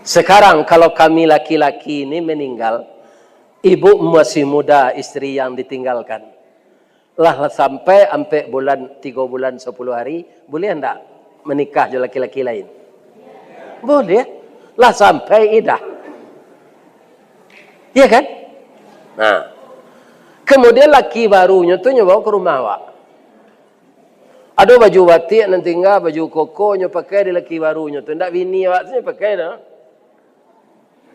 Sekarang kalau kami laki-laki ini meninggal, ibu masih muda, istri yang ditinggalkan, lah sampai bulan 3 bulan 10 hari, boleh enggak menikah dengan laki-laki lain? Boleh. Lah sampai idah. Iya kan? Nah, kemudian laki barunya tuh nyoba ke rumah awak. Ada baju batik nanti enggak, baju koko nyo pakai di laki barunya tuh. Ndak bini awak tu pakai dah.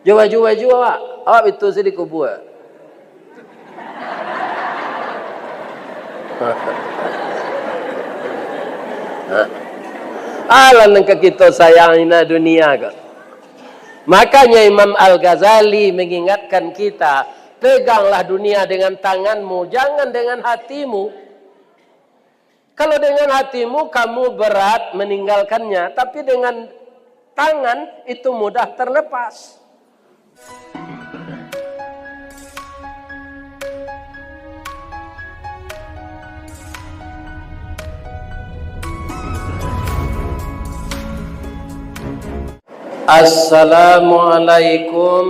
Jo baju awak betul sih dikubur. Alah nengka kita sayang ina dunia ke. Makanya Imam Al-Ghazali mengingatkan kita, peganglah dunia dengan tanganmu, jangan dengan hatimu. Kalau dengan hatimu kamu berat meninggalkannya, tapi dengan tangan itu mudah terlepas. Assalamualaikum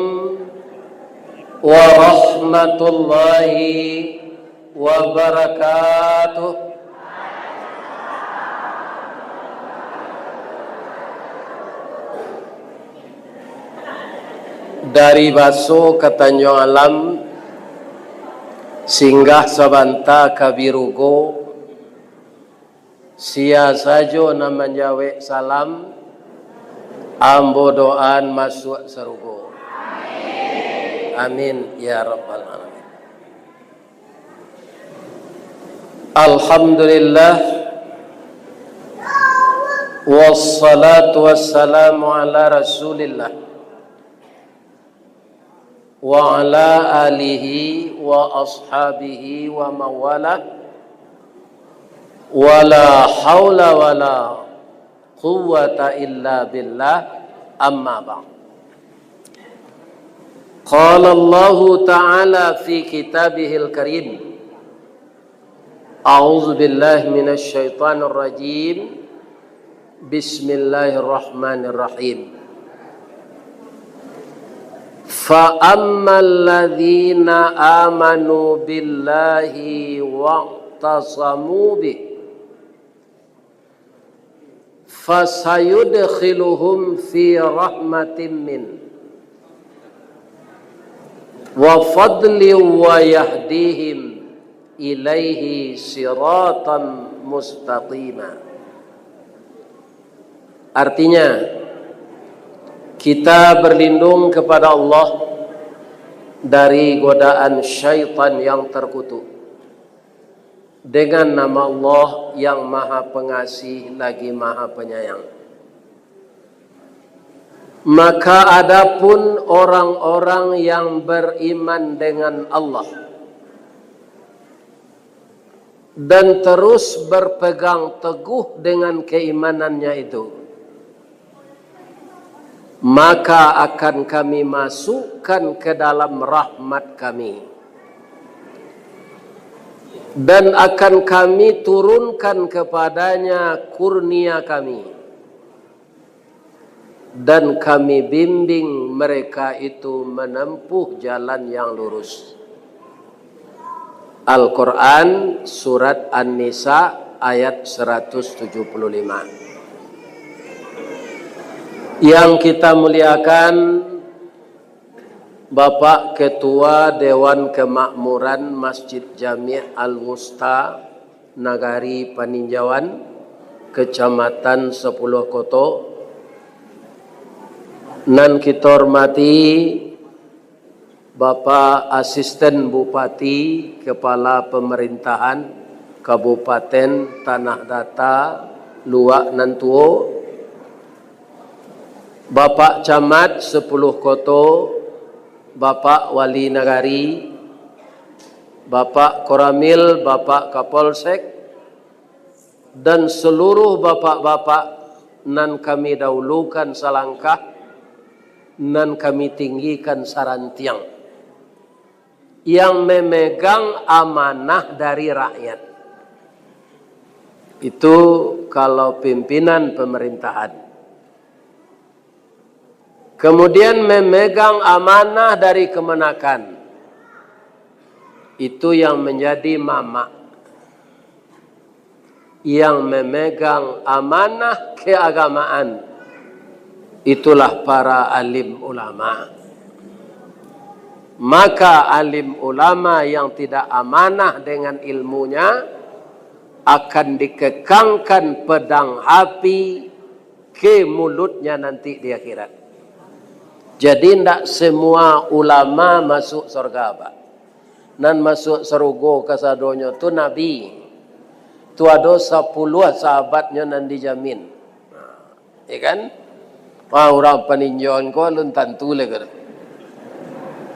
warahmatullahi wabarakatuh. Dari Baso ke Tanjung Alam, singgah sabanta kabirugo, sia sajo namanya we salam, ambo doan masuk serugo. Amin ya rabbal alamin. Alhamdulillah, wassalatu wassalamu ala rasulillah wa ala alihi wa ashabihi wa mawala wala hawla wala quwwata illa billah, amma ba'd. Qala Allah ta'ala fi kitabihil karim, a'udzu billahi minasy syaithanir rajim, bismillahirrahmanirrahim. Fa ammal ladzina amanu billahi wa'tasamu bih fasayudkhiluhum fi rahmatin min wa fadli wa yahdihim ilaihi siratan mustaqima. Artinya, kita berlindung kepada Allah dari godaan syaitan yang terkutuk dengan nama Allah yang maha pengasih lagi maha penyayang. Maka adapun orang-orang yang beriman dengan Allah dan terus berpegang teguh dengan keimanannya itu, maka akan kami masukkan ke dalam rahmat kami, dan akan kami turunkan kepadanya kurnia kami, dan kami bimbing mereka itu menempuh jalan yang lurus. Al-Quran surat An-Nisa ayat 175. Yang kita muliakan Bapak Ketua Dewan Kemakmuran Masjid Jami' Al-Wusta Nagari Paninjauan, Kecamatan 10 Koto, nan kita hormati Bapak Asisten Bupati Kepala Pemerintahan Kabupaten Tanah Data Luak Nantuo, Bapak Camat 10 Koto, Bapak Wali Nagari, Bapak Koramil, Bapak Kapolsek, dan seluruh bapak-bapak nan kami dahulukan salangkah, nan kami tinggikan sarantiang, yang memegang amanah dari rakyat. Itu kalau pimpinan pemerintahan. Kemudian memegang amanah dari kemenakan. Itu yang menjadi mama. Yang memegang amanah keagamaan. Itulah para alim ulama. Maka alim ulama yang tidak amanah dengan ilmunya akan dikekangkan pedang api ke mulutnya nanti di akhirat. Jadi tidak semua ulama masuk surga, Pak. Nan masuk surga kasadonyo tu nabi. Tu ada 10 sahabatnya nan dijamin. Ya kan? Wah, orang peninjauan ko lun tentu le kan.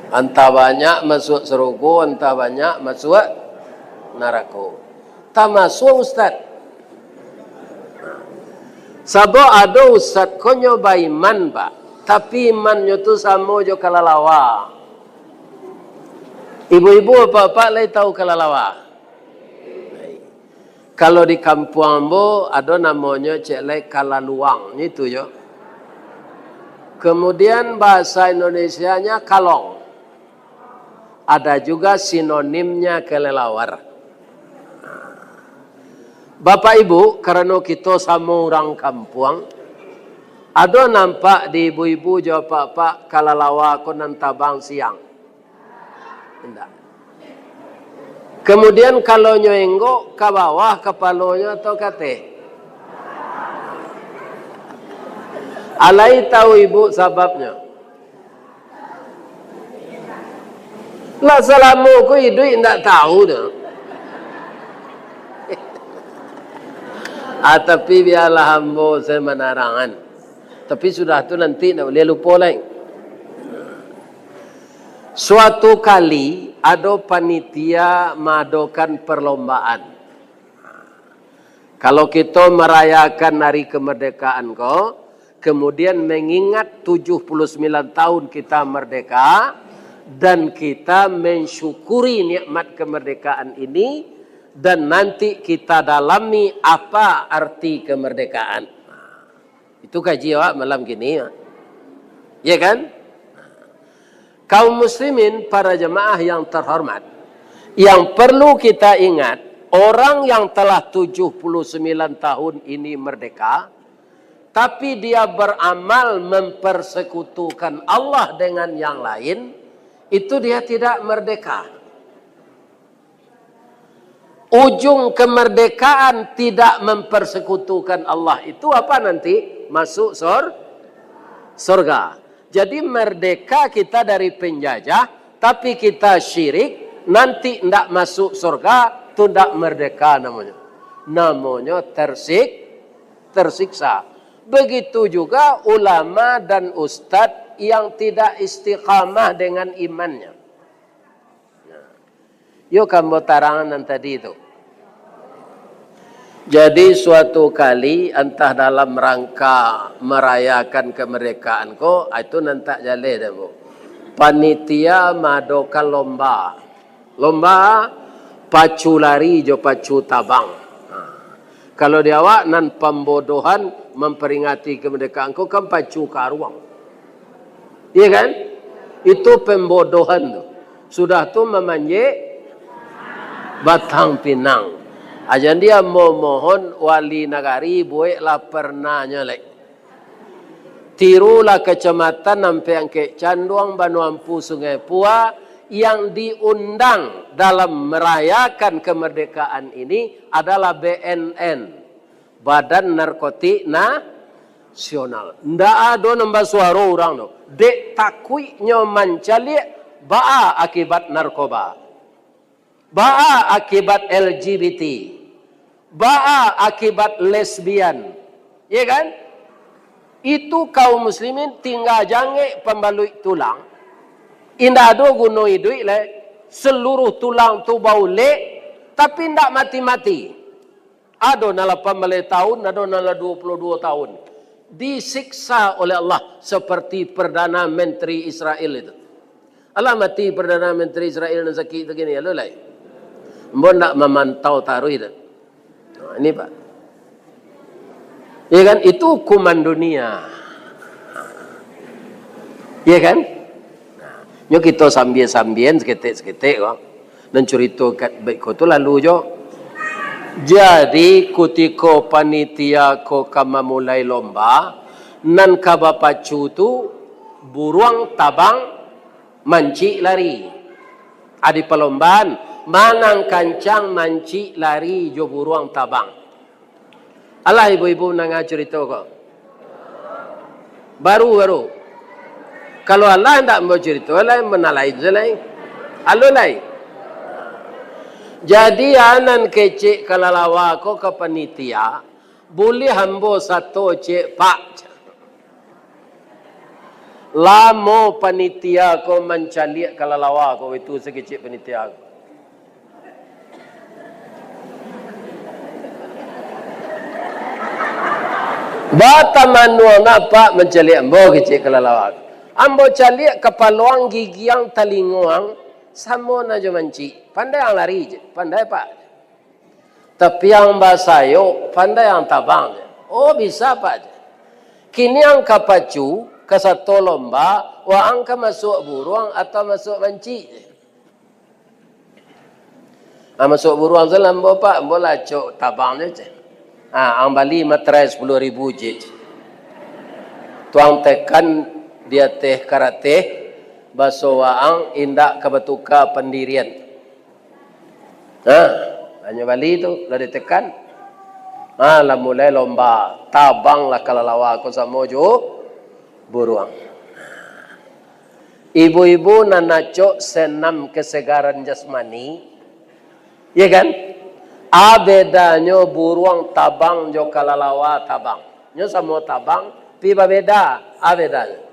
Entah banyak masuk surga, entah banyak masuk neraka. Tak masuk ustaz. Sabo ada ustaz ko nyoba iman, Pak. Tapi imannya tu sama jo kalalawa. Ibu-ibu bapak lai tahu kalalawa. Kalau di kampung ambo ada namanya cek lai kalaluang, itu yo. Kemudian bahasa Indonesianya kalong. Ada juga sinonimnya kelelawar. Bapak Ibu, karena kita sama orang kampung, ada nampak di ibu-ibu jawab pak kalalawa ko nan tabang siang. Tidak. Kemudian kalau nyoenggo ke bawah kepalanya atau kate. Alai tahu ibu sebabnya. Lah salamu ku hidup tidak tahu dah. Tapi biarlah hamba saya menarangan. Tapi sudah tu nanti nak boleh lupa lain. Suatu kali ada panitia mengadakan perlombaan. Kalau kita merayakan hari kemerdekaan ko, kemudian mengingat 79 tahun kita merdeka, dan kita mensyukuri nikmat kemerdekaan ini, dan nanti kita dalami apa arti kemerdekaan. Itu kaji awak malam gini. Ya kan? Kaum muslimin, para jemaah yang terhormat, yang perlu kita ingat, orang yang telah 79 tahun ini merdeka, tapi dia beramal mempersekutukan Allah dengan yang lain, itu dia tidak merdeka. Ujung kemerdekaan tidak mempersekutukan Allah itu apa nanti? Masuk surga. Jadi merdeka kita dari penjajah, tapi kita syirik, nanti tidak masuk surga, itu tidak merdeka namanya. Namanya tersiksa. Begitu juga ulama dan ustadz yang tidak istiqamah dengan imannya. Yuk kamu tarangan tadi itu. Jadi suatu kali entah dalam rangka merayakan kemerdekaan ko, itu nanti jale dah bu. Panitia madakan lomba. Lomba pacu lari jo pacu tabang. Kalau dia awak nan pembodohan memperingati kemerdekaan ko kan pacu karuang. Iya kan? Itu pembodohan tu. Sudah tu memanjek Batang Pinang. Ajan dia mohon wali nagari buatlah pernah nyalek. Tirulah kecamatan sampai angke Canduang, Banuampu, Sungai Pua yang diundang dalam merayakan kemerdekaan ini adalah BNN, Badan Narkotik Nasional. Ndak ada nambah suara orang no. Dek takui nyoman calik baa akibat narkoba. Baa akibat LGBT. Baa akibat lesbian. Ya kan? Itu kaum muslimin tinggal jange pembalui tulang. Indah ada guna hidup le. Seluruh tulang tu bau le. Tapi tidak mati-mati. Ada nala 18 tahun, ada nala 22 tahun. Disiksa oleh Allah. Seperti Perdana Menteri Israel itu. Allah mati Perdana Menteri Israel dan sakit begini. Ya lelai. Mbak nak memantau taruh itu. Nah, ini Pak. Ya kan, itu hukuman dunia. Iya kan? Nyo kita sambian-sambian seketik-seketik kok. Dan cerita kat baik ko tu lalu jo. Jadi ketika panitia ko kama mulai lomba, nan kabapacu tu buruang tabang manci lari. Adi perlombaan manang kancang manci lari jo buruang tabang. Alah ibu-ibu nanga cerita kok. Baru. Kalau Allah tidak mau cerita, Allah menalain lain. Alu lain. Jadi anan kecik kalalawa ko ke panitia, boleh hambo satu cek pak. Lamo panitia ko mencaliak kalalawa ko itu sekecik panitia ko. Bata manuang apa mencaliak ambo kecik kalalawa ko. Ambo caliak kepaluang gigiang talinguang samo na jo manci. Pandai yang lari je, pandai pak. Tapi yang basayo pandai yang tabang je. Oh bisa pak je. Kini yang kapacu ke satu lomba, wa angka masuk buruang atau masuk manci je. Masuk buruang je lambo pak, ambo lacok tabang je. Ang bali materai 10,000 je. Tuang tekan dia teh karate baso waang indak kebetuka pendirian. Hanya Bali itu lah ditekan. Lah mulai lomba tabang lah kalalawa ko sa mojo buruang. Ibu-ibu nanaco senam kesegaran jasmani. Ya kan? Bedanya buruang tabang jo kalalawa tabang. Nyo samo tabang piba beda. Bedanya.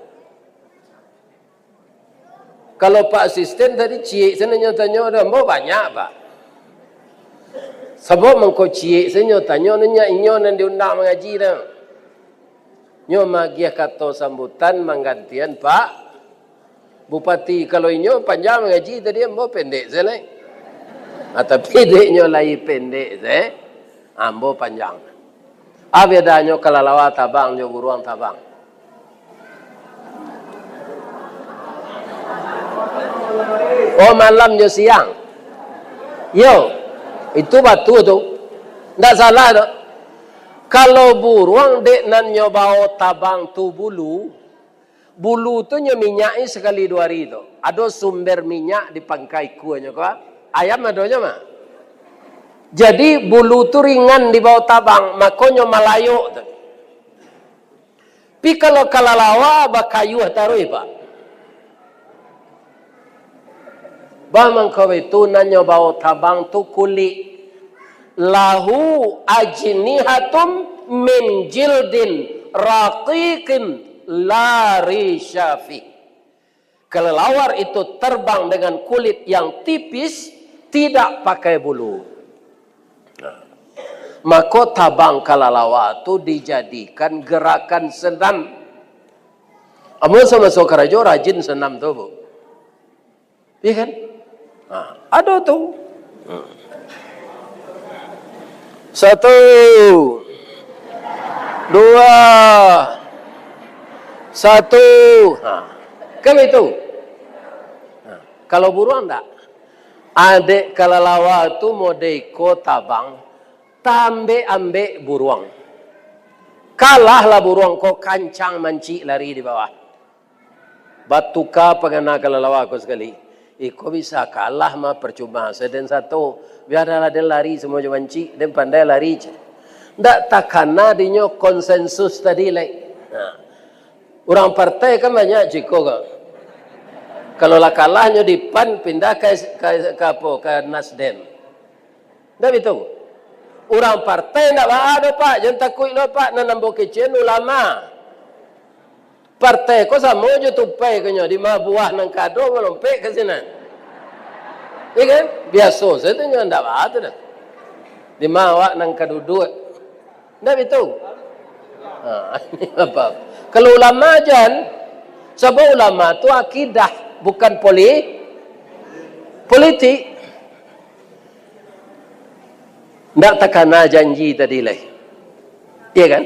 Kalau Pak Asisten tadi cik, saya tanya ada mau banyak Pak. Sebab mengko cik, saya tanya nanya inyo nan diundang mengaji dah. Nyo magia kata sambutan menggantian Pak Bupati. Kalau inyo panjang mengaji tadi mau pendek saya lain. Tapi dek nyo lagi pendek saya, ambo panjang. Bedanya kalalawa tabang nyo buruang tabang. Oh malam jo siang. Yo, itu batu tu. Ndak salah tu. Kalau buruang dek nan nyobao tabang tu bulu. Bulu tu nyo minyai sekali 2 hari tu. Ada sumber minyak di pangkai kuahnya ko. Ayam adonya mah. Jadi bulu tu ringan di bawah tabang, makonyo malayo tu. Pi kalau kalalawa bakayu tarui Pak. Bahman kau itu nanya bawa tabang tu kulit lahu ajnihatum min jildin raqiqin la rishafi. Kelelawar itu terbang dengan kulit yang tipis, tidak pakai bulu. Maka tabang kalalawa itu dijadikan gerakan senam. Amun sama sokarajo rajin senam tu bu. Iya kan? Ada tuh. 1, 2, 1. Kan itu. Kalau buruan enggak. Adik kalalawa tu modeko tabang, tambe ambe buruang. Kalahlah buruang ko kancang manci lari di bawah. Batuka pengana kalalawa ko sekali. Kok bisa kalah mah percuma. Seden satu, biarlah dia lari semua manci, dia pandai lari. Ndak takana dinyo konsensus tadi lai. Orang partai kan banyak jiko kan. Kalau lah kalahnya di PAN pindah ke Nasdem. Ndak betul. Orang partai ndak ada Pak, jangan takut lo Pak, nanambo kecen ulama. Partai ko sama je tupai kenyo di mah buah nang kado ngelompe ke sini. Iya kan? Biasa saya tu ndak ada dah. Di mah awak nang kadudu. Ndak betul. Ini apa? Kalau ulama jan, sebab ulama tu akidah bukan politik. Ndak takana janji tadi lah. Iya kan?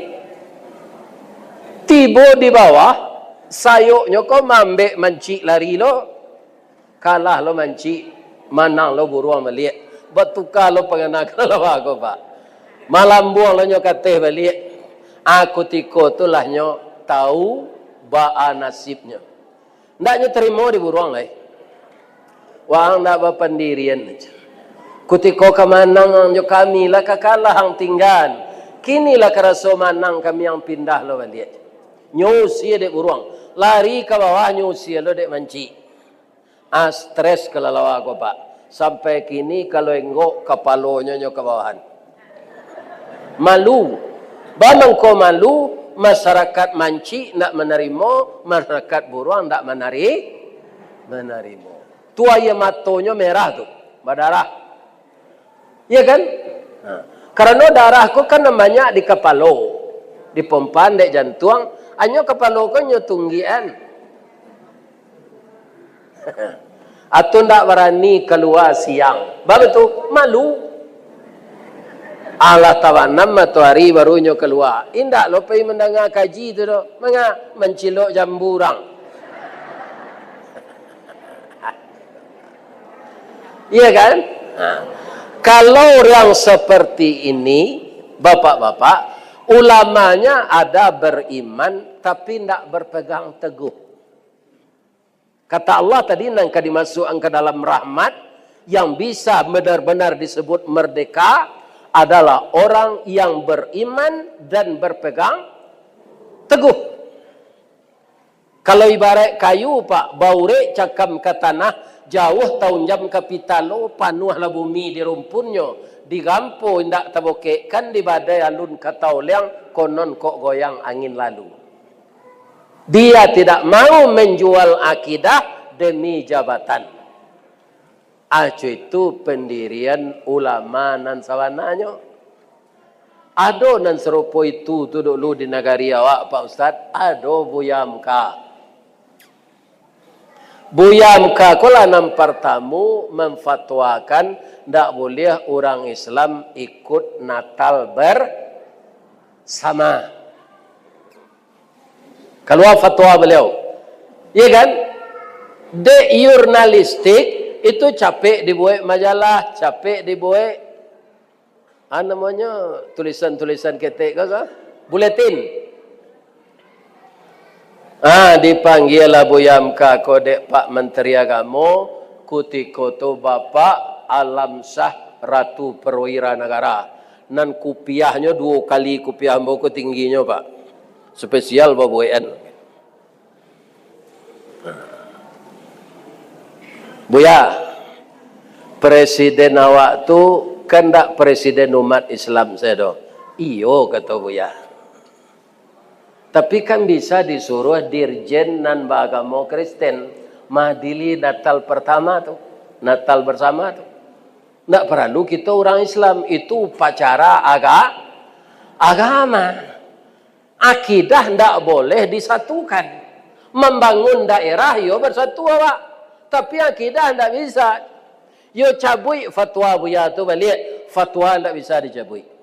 Tiba di bawah, sayuknya kau mambek mancik lari lo, kalah lo mancik, manang lo buruan balik, bertukar lo pengenak lo aku pak. Malam buang lo nyokateh balik, aku tiko tu lah nyok tahu ba'a nasibnya. Ndaknya terima di buruan lah. Wang ndak berpendirian aja. Kutiko kemanang jo kami lah kakalah hang tinggal. Kinilah kerasa manang kami yang pindah lo balik. Nyusi dek buruang. Lari ke bawah nyusi lo dek manci. Stres kelalawa ko pak. Sampai kini kalau enggok kepalonya nyo ke bawahan. Malu. Banang ko malu. Masyarakat manci nak menerima. Masyarakat buruang tak menerima. Tua ya matonya merah tu. Berdarah. Iya kan? Nah, karena darahku kan banyak di kepala, di pompan, di jantung, hanya kepala ku nyotunggian. Atau ndak berani keluar siang. Baru tu malu. Allah tawanam matahari barunya keluar. Indak lo pergi mendengar kaji tu doh. Menga mencilok jamburang. Iya kan? Nah. Kalau yang seperti ini, bapak-bapak, ulamanya ada beriman, tapi tidak berpegang teguh. Kata Allah tadi, nangka dimasukkan ke dalam rahmat, yang bisa benar-benar disebut merdeka, adalah orang yang beriman dan berpegang teguh. Kalau ibarat kayu, pak, baure cakam ke tanah, jauh tahun jam kapitalo panuhlah bumi di rumpunnya digampo indak taboke kan di badai alun katauliang konon kok goyang angin lalu. Dia tidak mau menjual akidah demi jabatan. Acu itu pendirian ulama nan sawananya. Ado nan serupa itu tu dulu di negari awak Pak Ustaz. Ado buyamka. Buya Muka kula nampar tamu memfatwakan tidak boleh orang Islam ikut Natal bersama. Keluar fatwa beliau. Iya kan? Jurnalistik itu capek dibuat majalah, capek dibuat namanya tulisan-tulisan ketek ke? Buletin. Dipanggil lah Buyamka kodek Pak Menteri Agama kutiko tu Bapak Alam Sah Ratu Perwira Negara. Nan kupiahnya 2 kali kupiah mboko tingginya Pak. Spesial babuan. Buya, presiden awak tu kan tak presiden umat Islam saya doh. Iyo kata Buya. Tapi kan bisa disuruh dirjen nan beragama Kristen madili Natal pertama tu, Natal bersama tu. Tak perlu kita orang Islam itu upacara agama. Akidah tidak boleh disatukan. Membangun daerah yo bersatu awak, tapi akidah tidak bisa. Yo cabui fatwa Buya tu balik, fatwa tidak bisa dicabui.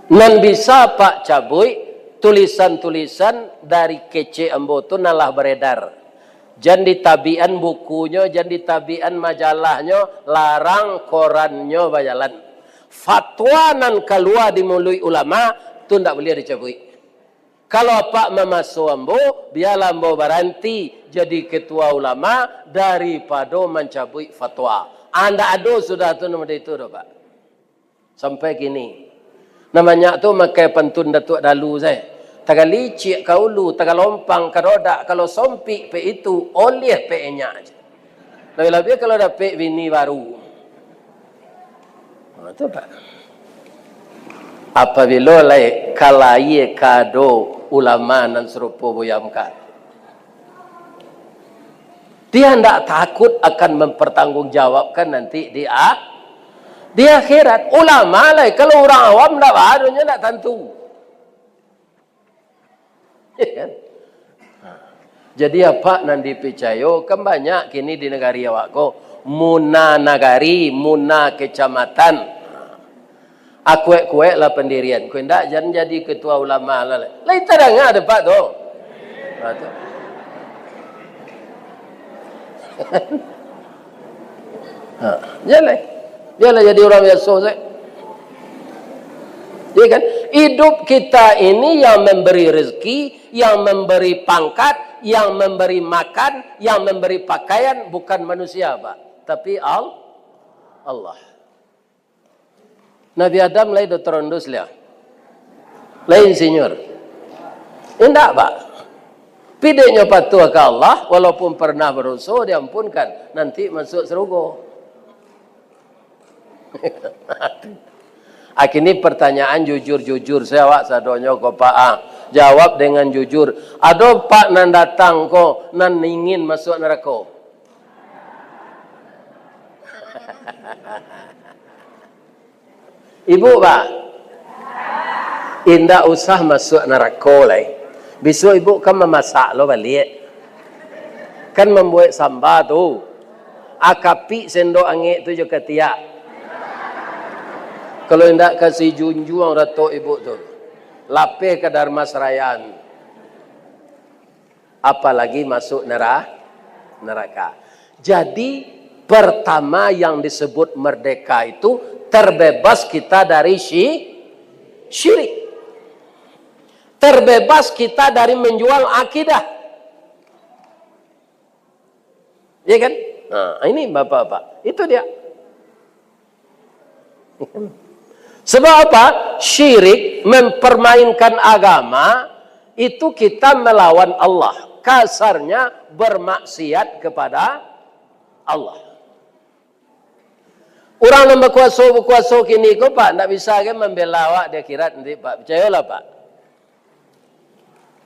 Nan bisa Pak cabui tulisan-tulisan dari kece ambo tu nalah beredar. Jan ditabian bukunya, jan ditabian majalahnya, larang korannya bajalan. Fatwa nan keluar di mulut ulama tu ndak boleh dicabui. Kalau Pak memasuk ambo, biarlah ambo berhenti jadi ketua ulama daripada mencabui fatwa. Anda ada sudah tu nomor itu dah Pak. Sampai kini. Namanya tu makai pantun Datuk Dalu saya. Tagal licik kaulu, tagal lompang karodak, kalau sompik pe itu oleh pe nya aja. Lebih-lebih kalau dapat bini baru. Itu Pak. Apabila lai kalai kado ulama nan serupa Buyamka. Dia tidak takut akan mempertanggungjawabkan nanti di akhirat. Ulama lah, kalau orang awam tak barunya tak tentu. Ya kan? Jadi apa nan dipercaya kan banyak kini di negari awak ko muna nagari, muna kecamatan. Akuek-kuek lah pendirian. Kau ndak jangan jadi ketua ulama lah. Lain terang ada Pak tu. Jalan. Jalan jadi orang biasa saya. Ya kan? Hidup kita ini yang memberi rezeki, yang memberi pangkat, yang memberi makan, yang memberi pakaian bukan manusia, Pak, tapi Allah. Nabi Adam lain terondus dia. Lain insinyur. Enggak, Pak. Pidenya patuh ke Allah walaupun pernah berusaha diampunkan, nanti masuk surga. Akhirnya pertanyaan jujur-jujur saya wak sadonyo ko Pak jawab dengan jujur. Ada Pak nan datang ko nan ingin masuk neraka. Ibu Pak, indah usah masuk neraka lah. Besok ibu kan memasak lo balik. Kan membuat sambal tu. Akapi sendok angin tu juga tiak. Kalau tidak kasih junjung Datuk Ibu tu. Lapih ke Dharma Serayaan. Apalagi masuk neraka. Jadi pertama yang disebut merdeka itu terbebas kita dari syirik. Terbebas kita dari menjual akidah. Ya kan? Nah, ini Bapak-bapak. Itu dia. Sebab apa? Syirik mempermainkan agama itu kita melawan Allah. Kasarnya bermaksiat kepada Allah. Orang yang berkuasa kini kok Pak, tidak bisa kan membela awak di akhirat nanti Pak. Percayalah Pak.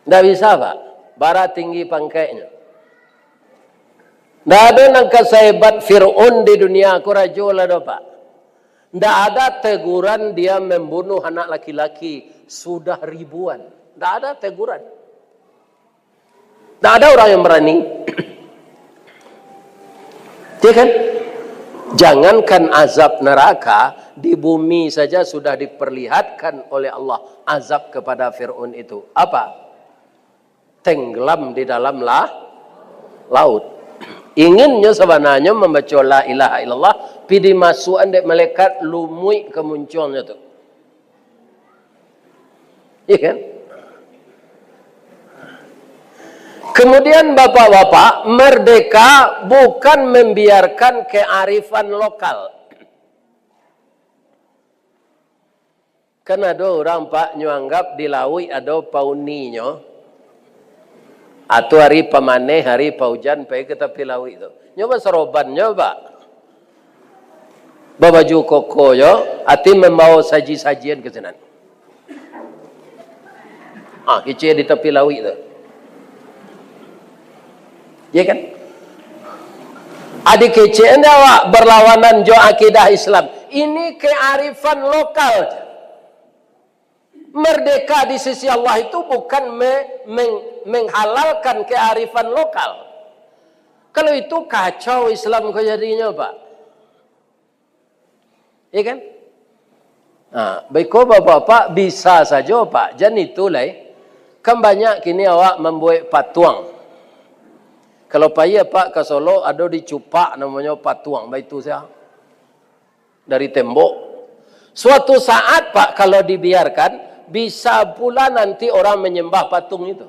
Tidak bisa Pak. Bara tinggi pangkainya. Tidak ada yang kesehebat Fir'aun di dunia aku raja lah Pak. Tidak ada teguran dia membunuh anak laki-laki sudah ribuan. Tidak ada teguran. Tidak ada orang yang berani. Ya kan? Jangankan azab neraka, di bumi saja sudah diperlihatkan oleh Allah azab kepada Fir'aun itu. Apa? Tenggelam di dalam laut. Inginnya sebenarnya membaca la ilaha illallah, pidi masukan dek malaikat lumui kemunculnya tu. Iya kan? Kemudian bapak-bapak, merdeka bukan membiarkan kearifan lokal. Kan ada orang Pak nyuanggap di laut ada pauninyo. Atau hari pamaneh, hari paujan, pergi ke tepi laut itu. Nyoba seroban, nyoba. Babaju koko yo, ati membawa saji-sajian ke sana. Kecil di tepi laut itu. Ya kan? Adik kecil anda awak berlawanan jo akidah Islam. Ini kearifan lokal. Merdeka di sisi Allah itu bukan menghalalkan kearifan lokal. Kalau itu kacau Islam kau jadinya Pak. Ya kan? Baik bapak-bapak bisa saja Pak. Jangan itulah. Kan banyak kini awak membuat patuang. Kalau payah Pak ke Solo ada di Cupak namanya patuang. Baik itu saya. Dari tembok. Suatu saat Pak kalau dibiarkan bisa pula nanti orang menyembah patung itu.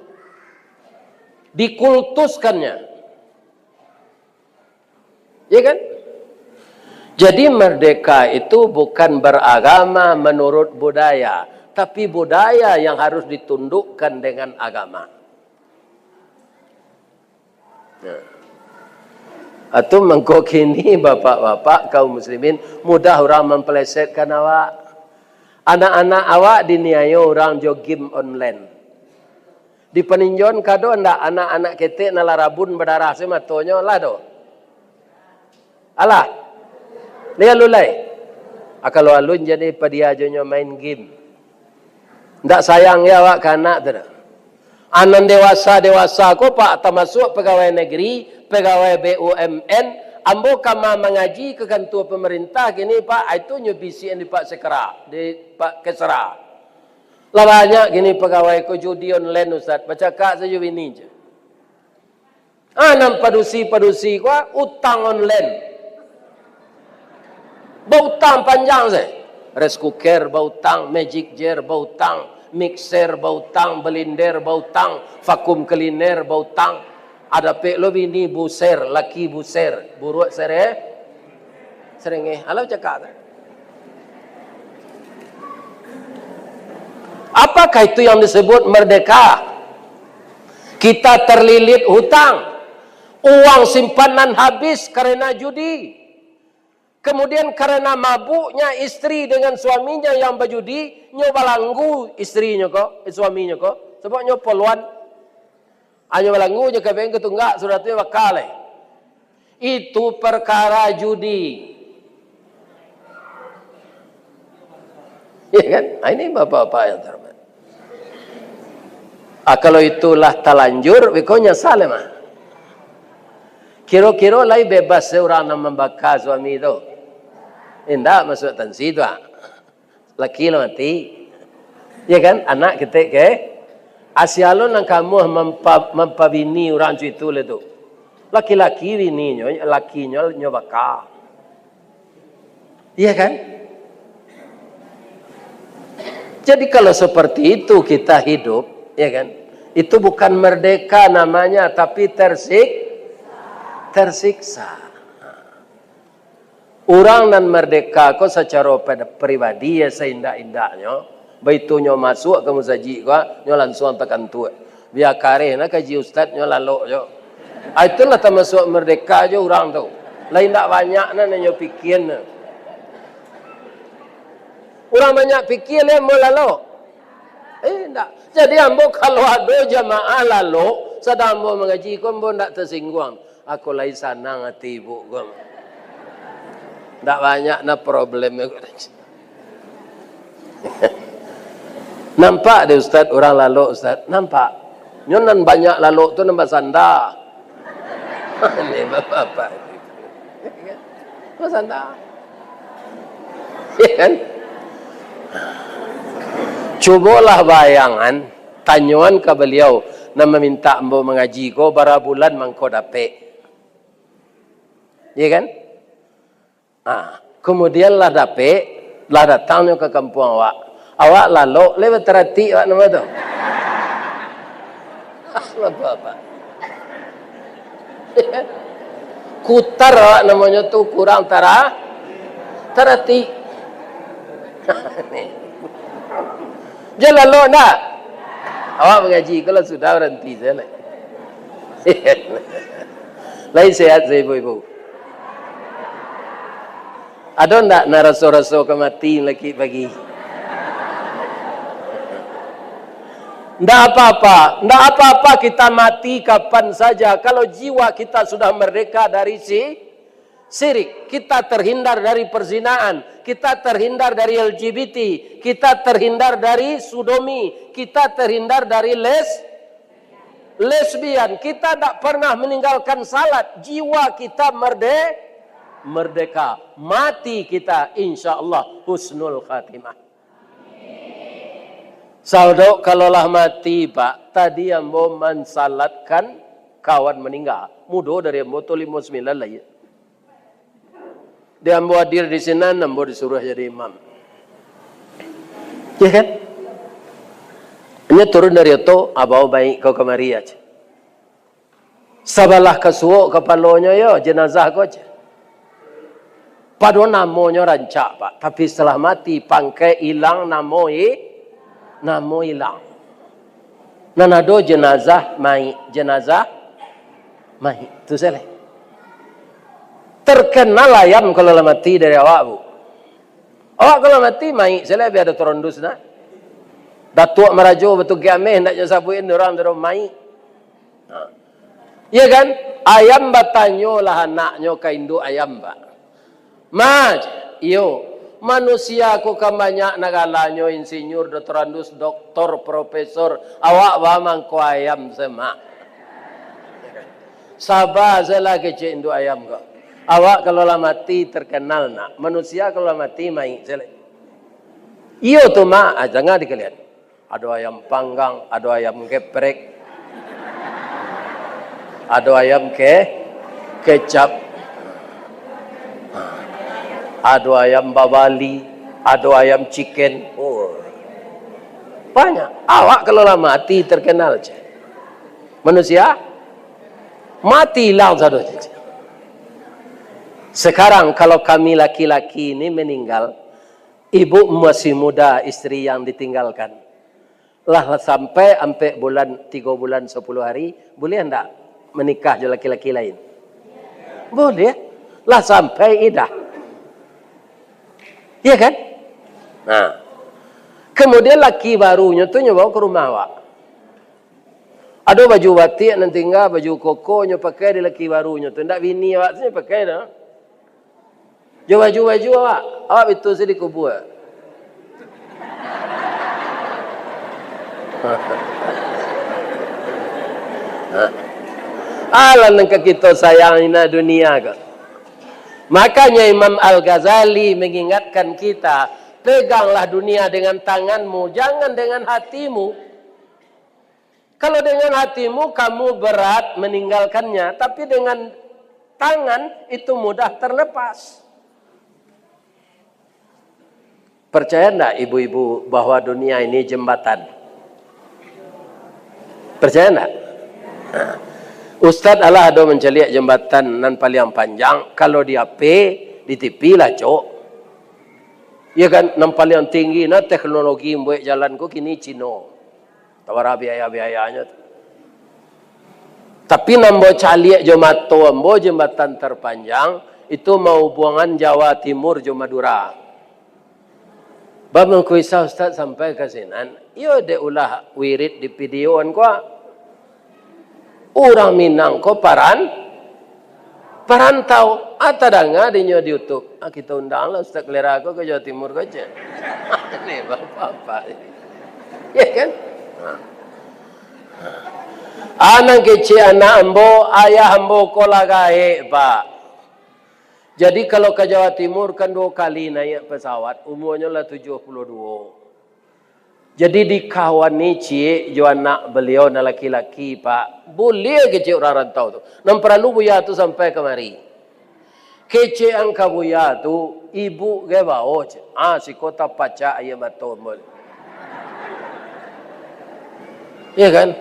Dikultuskannya. Ya kan? Jadi merdeka itu bukan beragama menurut budaya. Tapi budaya yang harus ditundukkan dengan agama. Atau mengkokini bapak-bapak kaum muslimin mudah orang mempelesetkan awak. Anak-anak awak diniayo orang jogim online. Di peninjauan kado ndak anak-anak ketik nalarabun berdarah sematonya lah do. Alah. Dia lulai. Kalau alun jadi padiajonya main game. Ndak sayang ya awak ke anak tu. Anak dewasa ko Pak termasuk pegawai negeri, pegawai BUMN, ambo kama mengaji ke kantor pemerintah gini Pak, itu nyebisian di Pak Sekera, di Pak Kesera. Lah banyak gini pegawai ko judi online Ustaz, baca kak saja ini je. Nam padusi kuah utang online. Bautang panjang saya. Rice cooker bautang, magic jar bautang, mixer bautang, blender bautang, vakum cleaner bautang. Ada pek lo bini buser, laki buser, buruk sere. Sering alau cakap. Apakah itu yang disebut merdeka? Kita terlilit hutang. Uang simpanan habis karena judi. Kemudian karena mabuknya istri dengan suaminya yang berjudi, nyoba langgu istrinya kok, suaminya kok. Sebab nyoba poluan. Hanya langgu je kabeng ketunggak sudah tu bakal. Itu perkara judi. Ya kan? Ini bapak-bapak yang terhormat. Kalau itulah talanjur, bekonya salah mah. Kira-kira lai bebas seorang yang membakar suami itu. Tidak masuk tansi itu. Laki lo mati. Ya kan? Anak kita ke. Asyalon yang kamu mempabini orang itu itu. Laki-laki bininya, lakinya bakar. Iya kan? Jadi kalau seperti itu kita hidup, ya kan? Itu bukan merdeka namanya, tapi tersiksa. Orang nan merdeka ko secara pribadi ya seindah-indahnya, baitunya masuk ke musaji ko, nyo langsung tekan tu. Biar kare na kaji ustaz nyo lalu jo. Itulah termasuk merdeka jo orang tu. Lain tak banyak na nyo pikir na. Orang banyak fikir dia mau lalu. Tak. Jadi ambo kalau ada jamaah lalu, sedang ambo mengaji ko ambo tak tersinggung. Aku lagi senang hati ibu ko. Tak banyak na problem. Nampak deh Ustaz orang lalu Ustaz. Nampak. Nyonan banyak lalu tu nambah sanda. Ini bapak-bapak. Nambah sanda. Ya kan? Cubalah bayangan tanyuan ke beliau na meminta ambo mengaji ko bara bulan mangko dape. Ya kan? Kemudian lah dape, lah datangnya ke kampung awak. Awak lalu lewat terati awak nama tu. Apa-apa. Kutar awak namanya tu kurang terati. Dia lalu nak. Awak mengaji kalau sudah berhenti saya. Lain sehat saya ibu-ibu. Ada tak naraso-raso kemati lagi pagi? Tidak apa-apa kita mati kapan saja. Kalau jiwa kita sudah merdeka dari syirik, kita terhindar dari perzinaan, kita terhindar dari LGBT, kita terhindar dari sodomi, kita terhindar dari lesbian, kita tidak pernah meninggalkan salat, jiwa kita merdeka, mati kita insya-Allah husnul khatimah. Saldo kalaulah mati Pak, tadi ambo mensalatkan kawan meninggal, mudo dari ambo tu 59 lah ya. Dia ambo hadir di sini, ambo disuruh jadi imam. Ya kan? Ini turun dari itu, abau baik kau kemari aja. Sabalah kasuo kepalanya yo jenazah kau aja. Padahal namanya rancak Pak, tapi setelah mati pangkai hilang namo hilang. Nanado jenazah mai tu selesai. Terkenal ayam kalau mati dari awak bu. Awak kalau mati mai selesai biar ada terondus na. Datuk merajo betul gameh hendaknya sabuin orang terus mai. Iya kan? Ayam batanyo lah anaknya ke induk ayam Pak. Manusia aku kan banyak nagalanya insinyur, doktorandus, doktor, profesor. Awak bamang ko ayam semak. Sabar saya lagi cik induk ayam kau. Awak kalau lah mati terkenal nak. Manusia kalau lah mati main. Iyo tu mak, jangan dikalian. Ada ayam panggang, ada ayam geprek, ada ayam kecap, ada ayam babali, ada ayam chicken. Oh, banyak. Awak kalau lah mati terkenal je. Manusia mati hilang satu. Sekarang kalau kami laki-laki ini meninggal, ibu masih muda, istri yang ditinggalkan, lah sampai bulan 3 bulan 10 hari, boleh enggak menikah dengan laki-laki lain? Boleh. Lah sampai idah. Iya kan? Nah, kemudian laki barunya tu nyoba ke rumah awak. Ada baju batik nanti tinggal, baju koko nyo pakai di laki barunya tu. Ndak bini awak tu pakai dah. Jo baju awak betul sih dikubur. Alah nengka kita sayang ina dunia ke. Makanya Imam Al-Ghazali mengingatkan kita, peganglah dunia dengan tanganmu, jangan dengan hatimu. Kalau dengan hatimu kamu berat meninggalkannya, tapi dengan tangan itu mudah terlepas. Percaya enggak ibu-ibu bahwa dunia ini jembatan? Percaya enggak? Nah, Ustaz Allah ada menceliak jembatan nan paling panjang. Kalau di HP, di TV lah cok. Ya kan, nan paling tinggi na teknologi buat jalan ko kini Cino. Tawara biaya-biayanya. Tapi nambo caliak jomato ambo jembatan terpanjang itu mau buangan Jawa Timur jo Madura. Bab kuisa Ustaz sampai ke sinan, iyo de ulah wirid di videoan ko. Orang Minang ko parantau atadanga di YouTube. Kita undang lah Ustaz Kelera ko ke Jawa Timur ko aja. Ini bapak-bapak. Ya kan? Anak kecil anak ambo, ayah ambo ko lagae, Pak. Jadi kalau ke Jawa Timur kan 2 kali naik pesawat, umurnya lah 72. Jadi di kawan ni cik, jo anak beliau na laki-laki Pak, boleh kecik orang rantau tu. Nam perlu buya tu sampai kemari. Kecik angka buya tu, ibu ke bawa cik. Si kota paca ayam atau mul. Ya kan?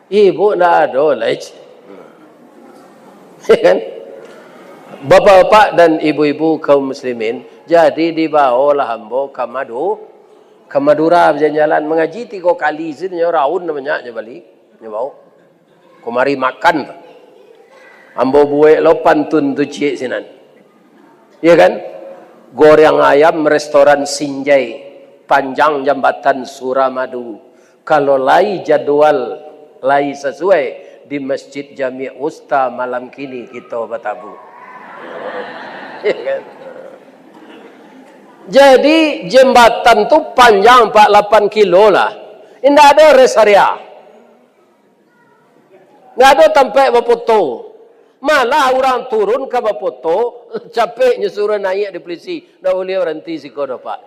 Ibu nak ada lah cik. Ya kan? Bapak-bapak dan ibu-ibu kaum muslimin, jadi dibawalah hambo ke Madura berjalan mengaji 3 kali sini raun namanya je balik bawa kemari makan ambo buek lo pantun tu cik sinan, ya kan? Goreng ayam restoran Sinjai panjang jambatan Suramadu, kalau lai jadwal lai sesuai di Masjid Jami' Usta malam kini kita bertabu. Ya kan? Jadi jembatan tu panjang 48 kilo lah. Tidak ada rest area. Tidak ada tempat berfoto. Malah orang turun ke berfoto, capeknya suruh naik di polisi. Dah boleh berhenti si kau dapat.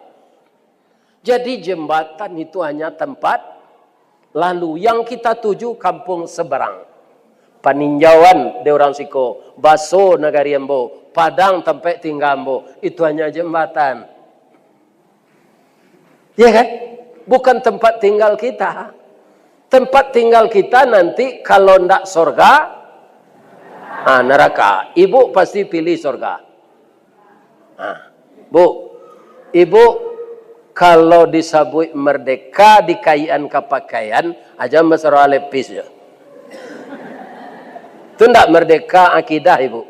Jadi jembatan itu hanya tempat lalu. Yang kita tuju kampung seberang. Paninjauan de orang siko, Baso negari ambo, Padang tempat tinggal ambo, itu hanya jembatan. Ya kan? Bukan tempat tinggal kita. Tempat tinggal kita nanti kalau ndak surga, neraka. Ibu pasti pilih surga. Bu, ibu kalau disebut merdeka di kaian kepakaian, aja masalah lepis ya. Itu tidak merdeka akidah ibu.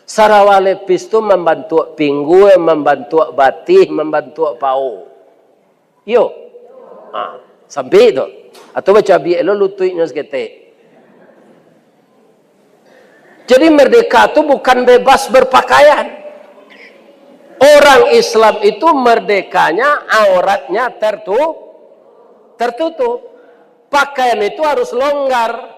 Sarawak lepis itu membantu pinggul, membantu batih, membantu pau. Yo. Sampai itu. Atau baca biak lo lututnya seketik. Jadi merdeka itu bukan bebas berpakaian. Orang Islam itu merdekanya auratnya tertutup. Pakaian itu harus longgar.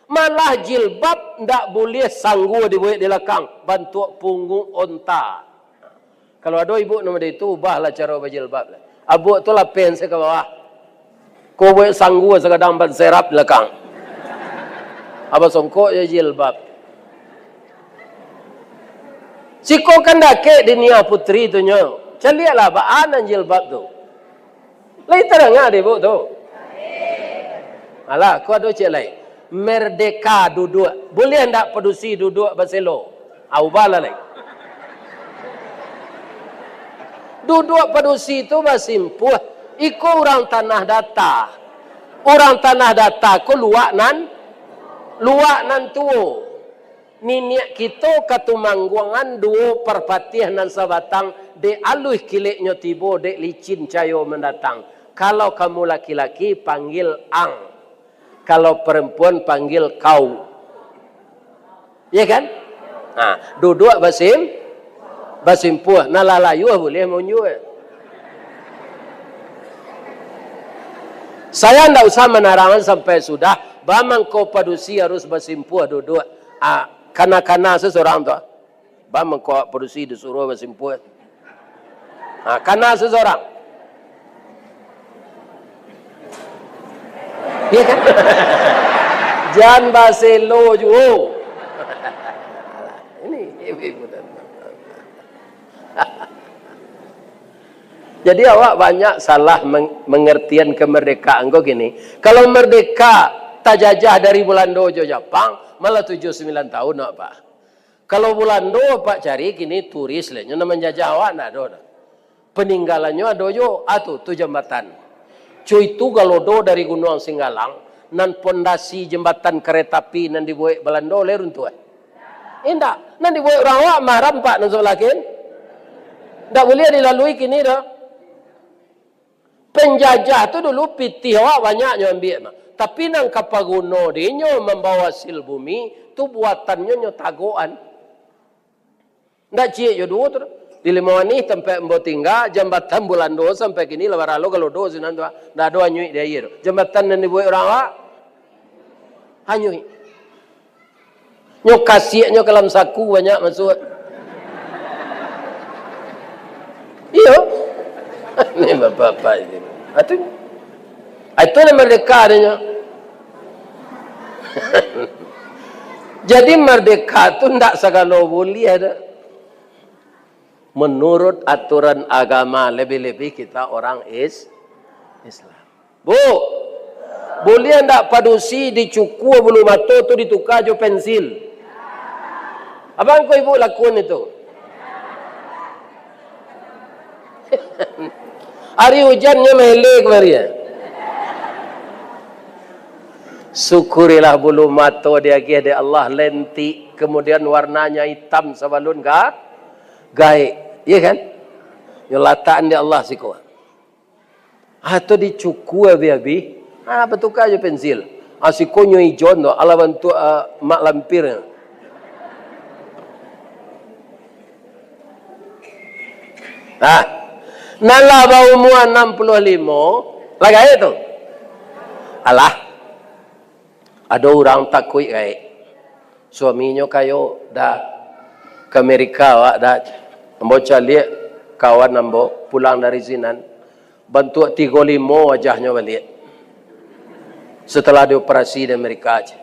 Malah jilbab ndak boleh sanggup dibuat di belakang, bantu punggung onta. Kalau ada ibu nama dia itu, ubahlah cara berjilbab. Abu tu lah pen saya ke bawah. Kau buat sanggup sekadang ban serap di belakang. Abah songkok je jilbab. Siko kan dake di nia putri tu nyo. Calialah baanan jilbab tu. Lai terang ada ibu tu. Alah, kau ada cik lai. Merdeka duduk. Boleh ndak produksi duduk berselo? Ubahlah lai. Duduk produksi tu bersimpuh. Iko orang tanah data. Orang tanah data ko luak nan tuo. Niniak kita katumangguangan duo perpatih nan sabatang de aluh kiliknya tibo de licin cayo mendatang. Kalau kamu laki-laki panggil ang. Kalau perempuan panggil kau. Ya kan? Nah, duduk basimpuh. Nalalayu boleh menyuai. Saya tidak usah menerangkan sampai sudah. Bamang kau padusi harus basimpuh duduk. Kana seseorang tu. Bamang kau padusi disuruh basimpuh. Kana seseorang. Ya kan? Jangan baselo juga. Ini ibu. Jadi awak banyak salah mengertian kemerdekaan kau gini. Kalau merdeka tak jajah dari Belanda jo Jepang, malah 79 tahun nak pak. Kalau Belanda pak cari gini turis lah, yang menjajah awak nak ada. Peninggalannya ada jo, tu jembatan. Cuy itu kalau do dari Gunung Singgalang, nan pondasi jembatan kereta api nan dibuat Belanda oleh runtuh. Indak, nan dibuat orang awak marah pak nan solakin. Tak boleh dilalui kini dah. Penjajah tu dulu pitih awak banyaknya ambil. Tapi nang kapaguno dia membawa sil bumi tu buatannya nyo tagoan. Ndak cie yo dulu tu. Di Limawani tempat embo tinggal jambatan bulan do sampai kini lawaralo kalau do sinan tu ndak do anyui dia ir. Jambatan nan dibuat orang awak anyui. Nyo kasihnyo kelam saku banyak masuk. Iyo. Ini bapak-bapak ini. Itu nama merdeka adanya. Jadi merdeka itu tidak segala boleh ada. Menurut aturan agama lebih-lebih kita orang Islam. Bu, boleh tidak padusi dicukur bulu mata tu ditukar jo pensil. Abang kau ibu lakukan itu. Hari hujannya melek kemarin ya. Syukurilah bulu mata dia dia Allah lentik, kemudian warnanya hitam sebalun gaik, ya kan? Yang lataan dia Allah siko. Atau dicukur biabi, betukar aja pensil. Siko nyo hijau tu, ala bentuk mak lampir. Nala bau mua 65 lagai itu. Alah. Ada orang takut gaik. Suaminya kayo dah ke Amerika wak dah. Ambo calik kawan ambo pulang dari Zinan. Bentuk 35 wajahnya balik. Setelah dioperasi di Amerika aja.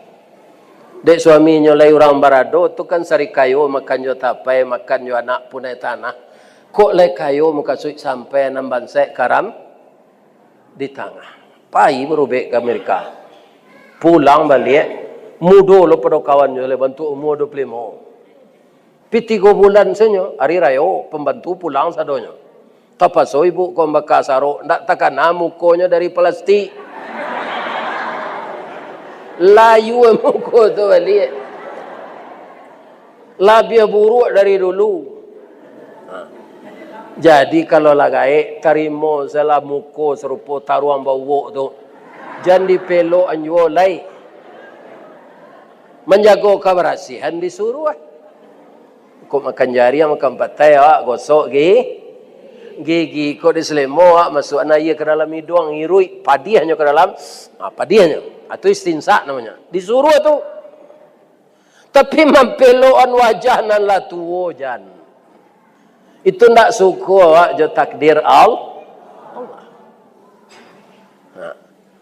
Dek suaminya lai orang barado tu kan sari kayo makan jo tapai makan jo anak punai tanah. Kok le kayo muka suik sampai namban sek karam di tengah. Pai berubek ke Amerika. Pulang balik, mudo lo pada kawan jo le bantu umur 25. Pi 3 bulan senyo hari rayo pembantu pulang sadonyo. Tapaso ibu ko makasaro ndak takan mukonya dari plastik. Layu muko tu balik. Labia buruk dari dulu. Jadi kalau lagai tarimo salah muko serupa taruang bau tu. Jangan dipelo anjo lai. Menjaga kebersihan disuruh. Kau makan jari, makan patai, gosok gigi. Kau diselemo, masuk anaya ke dalam hidung, ngirui, padi hanya ke dalam, padi hanya. Atau istinsa namanya. Disuruh tu. Tapi mampeloan wajah nan lah tuo jan. Itu ndak suku awak jo takdir Allah.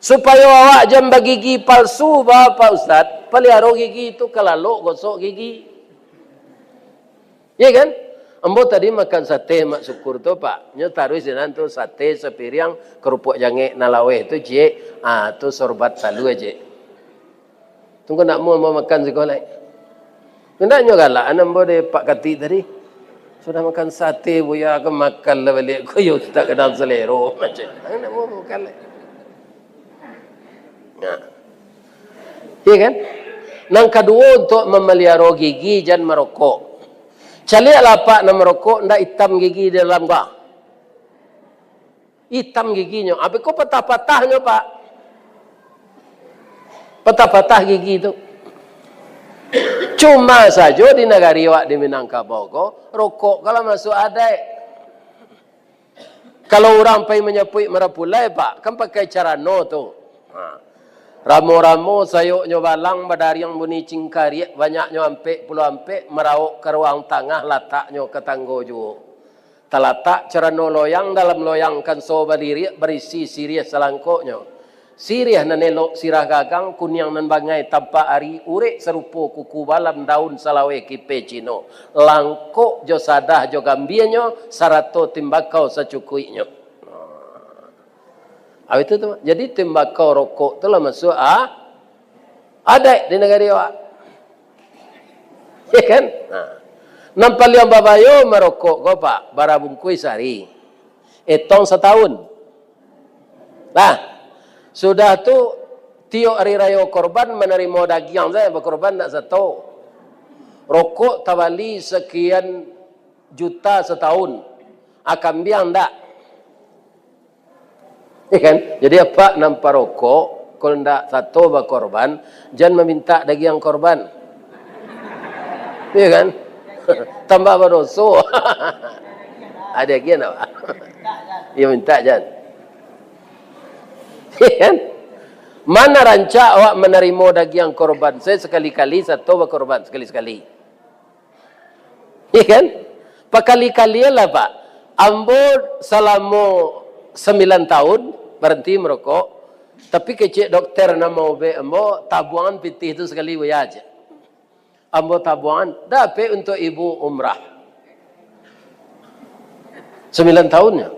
Supaya awak jam bagi gigi palsu Bapak Ustaz, pelihara gigi itu kelaluk gosok gigi. Ya kan? Ambo tadi makan sate mak syukur tu Pak. Nyo taruh sinan tu sate sepiring kerupuk jangek nalaweh tu je. Tu sorbat salu aje. Tunggu nak mau makan sekolah. Hendaknya galak ambo de Pak Kati tadi. Sudah makan sate buya ke makan lah balik koyo tak kenal selero macam. Nak mau makan lah. Ya kan? Nang kedua untuk memelihara gigi jangan merokok. Calik lapak nak merokok ndak hitam gigi di dalam gua. Hitam giginya. Apa kau patah-patahnya Pak? Patah-patah gigi itu. Cuma saja di negara awak di Minangkabau, rokok kalau masuk adai. Kalau orang pergi menyepui merapulai Pak, kan pakai cara no tu. Ramo-ramo sayuknya balang badari yang bunyi cingkari banyaknya ampek puluh ampek merauk ke ruang tengah lataknya ke tanggo juga. Talatak cerano loyang dalam loyang kan so berdiri berisi sirih selangkoknya. Sirih nan elok sirah gagang kunyang nan bangai tampak ari urek serupa kuku balam daun salawe kipe cino. Langkok jo sadah jo gambiannya sarato timbakau secukuinya. Itu tu. Jadi tembakau rokok tu lah masuk ada di negara awak. Ya kan? Nampak liang babayo merokok kau Pak, barabungkui sehari. Etong setahun. Nah, sudah tu tiok hari raya korban menerima daging saya berkorban tak satu. Rokok tabali sekian juta setahun. Akan biang tak? Ya kan? Jadi apa nampak rokok, kalau tidak satu berkorban, jangan meminta daging korban. Ya kan? Tambah berdosa. Ada lagi apa? Ya minta jangan. Ya kan? Mana rancak awak menerima daging korban? Saya sekali-kali satu berkorban, sekali-sekali. Ya kan? Pakali-kali lah Pak. Ambo selama 9 tahun berhenti merokok, tapi kecik dokter nama ube ambo tabuan pitih itu sekali buaya aja. Ambo tabuan dapat untuk ibu umrah 9 tahunnya.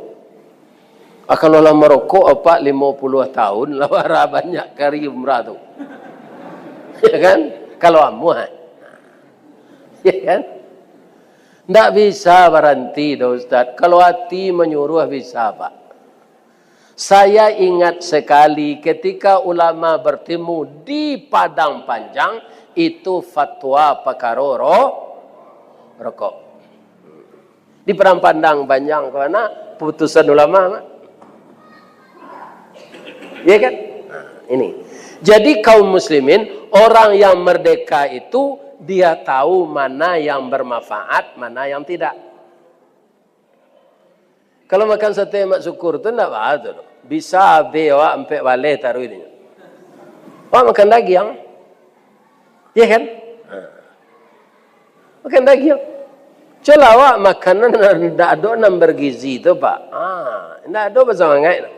Kalau lah merokok apa 50 tahun lah banyak kari umrah tu. Ya kan? Kalau amu ya kan? Tak bisa berhenti dah Ustaz. Kalau hati menyuruh bisa Pak. Saya ingat sekali ketika ulama bertemu di Padang Panjang, itu fatwa perkara rokok. Di Padang Panjang banyak ke mana putusan ulama. Ya kan? Ini. Jadi kaum muslimin, orang yang merdeka itu dia tahu mana yang bermanfaat, mana yang tidak. Kalau makan sate mak syukur tu tak apa tu. Bisa habis awak sampai balik taruh ini. Awak makan daging. Ya kan? Makan daging. Celah awak makanan tidak ada yang bergizi tu Pak. Tidak ada bersemangat.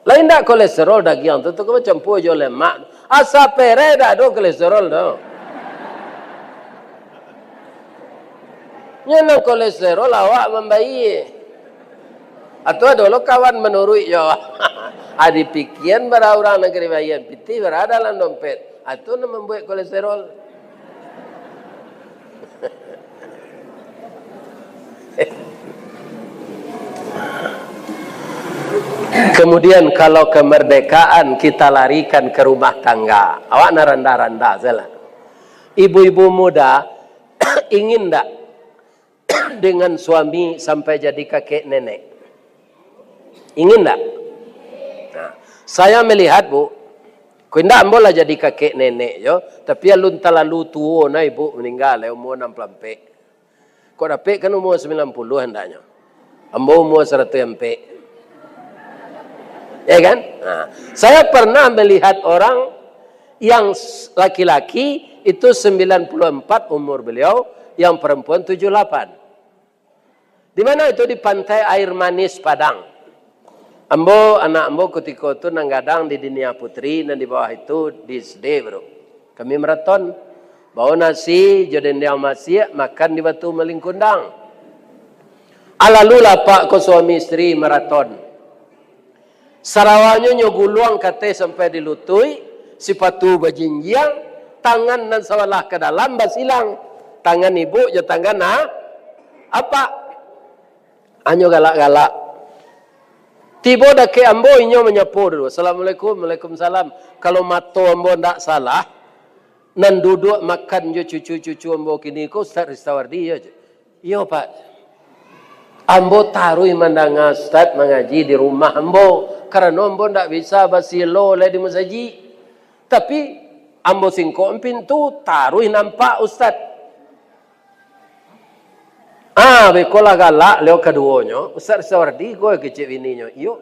Lain tak kolesterol daging tu kau campur je lemak. Asap pere tak ada kolesterol tu. Yang kolesterol awak membaik. Atau ada lo kawan menurut yo. Adi pikiran orang negeri bayan piti berada dalam dompet. Atau membuat kolesterol. Kemudian kalau kemerdekaan kita larikan ke rumah tangga. Awak nak rendah-rendah salah. Ibu-ibu muda ingin tak dengan suami sampai jadi kakek nenek? Ingin tak? Nah, saya melihat Bu, kau tidak boleh jadi kakek nenek yo, tapi alun terlalu tua na ibu meninggal umur 60. Kau dapat kan umur 90 hendaknya. Ambo umur 100 sampai. Ya kan? Nah, saya pernah melihat orang Yang laki-laki itu 94 umur beliau, yang perempuan 78. Di mana itu? Di pantai air manis Padang. Anak ambo ketika itu nanggadang di Dinia Putri, dan di bawah itu di SD bro. Kami maraton, bawa nasi, jodoh yang masih makan di Batu Melingkundang. Alalulah pak ko suami istri maraton. Sarawanya nyoguluang kate sampai dilutui, sipatu bajinjiang, tangan dan sawalah ke dalam basilang. Tangan ibu je tangan apa? Anyo galak-galak. Tiba dah ke ambo inyo menyapu dulu. Assalamualaikum, waalaikumsalam. Kalau mato ambo ndak salah, nan duduk makan jo cucu-cucu ambo kini ko Ustaz Ristawardi yo. Yo pak. Ambo taruh mandang Ustaz mengaji di rumah ambo. Karena ambo ndak bisa basilo le di masjid. Tapi ambo singkong pintu taruh nampak Ustaz. Bekola galak leo keduanya. Ustaz Ristawardi gue kecil ininya. Yo.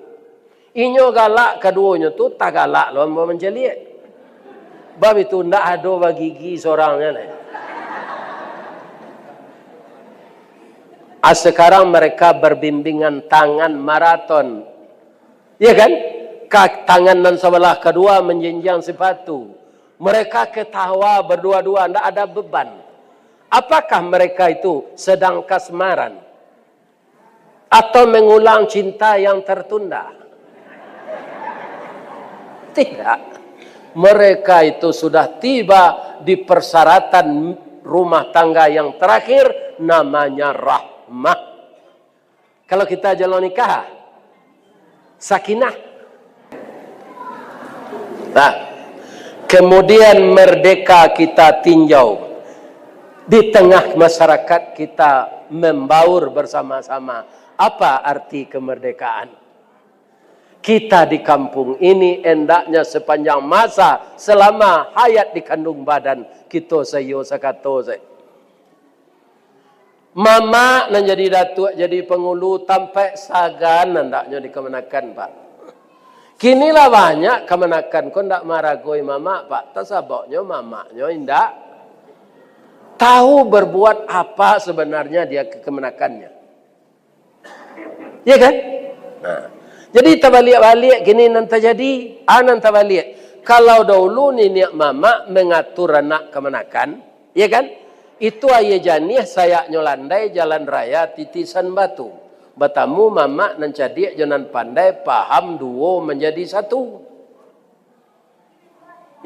Inyo galak keduanya tu tak galak lo ambo menjeliak. Bab itu ndak ada bagi seorangnya lah. Sekarang mereka berbimbingan tangan maraton. Ya kan? Tangan dan sebelah kedua menjenjang sepatu. Mereka ketawa berdua-dua, tidak ada beban. Apakah mereka itu sedang kasmaran? Atau mengulang cinta yang tertunda? Tidak. Mereka itu sudah tiba di persyaratan rumah tangga yang terakhir, namanya rahmah. Kalau kita jalan nikah, sakinah. Nah, kemudian merdeka kita tinjau. Di tengah masyarakat kita membaur bersama-sama. Apa arti kemerdekaan? Kita di kampung ini hendaknya sepanjang masa selama hayat di kandung badan kita sayo sakato saya. Mama nan jadi datuk, jadi pengulu, tampai sagan hendaknya dikemenakan pak. Kinilah banyak kemenakan, kau ndak maragoi mama pak. Tasaboknya mamanya indak tahu berbuat apa sebenarnya dia kemenakannya. Ya kan? Nah, jadi terbalik-balik gini nanti jadi, nanti balik. Kalau dahulu nenek mama mengatur anak kemenakan, ya kan? Itu ayah janih saya nyolandai jalan raya titisan batu. Batamu mama nancadik jalan pandai paham duo menjadi satu.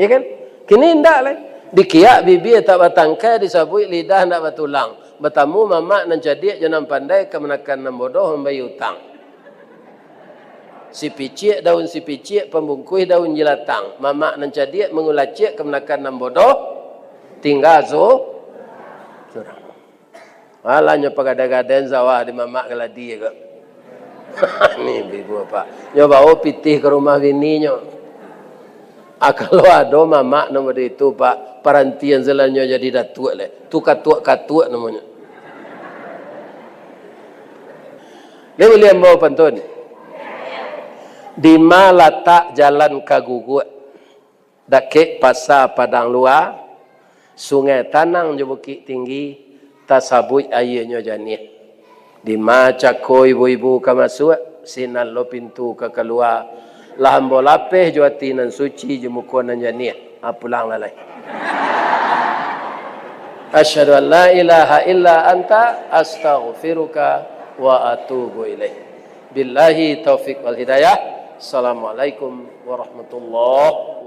Ya kan? Kini ndak lah. Dikiak bibi tak batangkai, disabui lidah ndak batulang. Batamu mama nancadik jalan pandai kemenakan nambodoh membayar utang. Si picik daun si picik pembungkus daun jelatang. Mama nancadik mengulacik kemenakan nambodoh tinggal Alanya pagada-gadan sawah di mamak keladi ke. Ni ibu apa? Nyoba pitih ke rumah bininya. Kalau ada mamak nama itu pak, parantian zelannya jadi datuk le. Tu katuk namanya. Dia boleh bawa pantun. Di mana letak jalan kagugut? Dakek pasar Padang Luar, sungai Tanang je Bukit Tinggi. Tasabut ayahnya janih. Di maca ko ibu-ibu ka masuk, sinan lo pintu ke keluar. Lahambo lapeh juati nan suci jemuko nan janih. Pulang lalai. Asyhadu an la ilaha illa anta astaghfiruka wa atubu ilaih. Billahi taufiq wal hidayah. Assalamualaikum warahmatullahi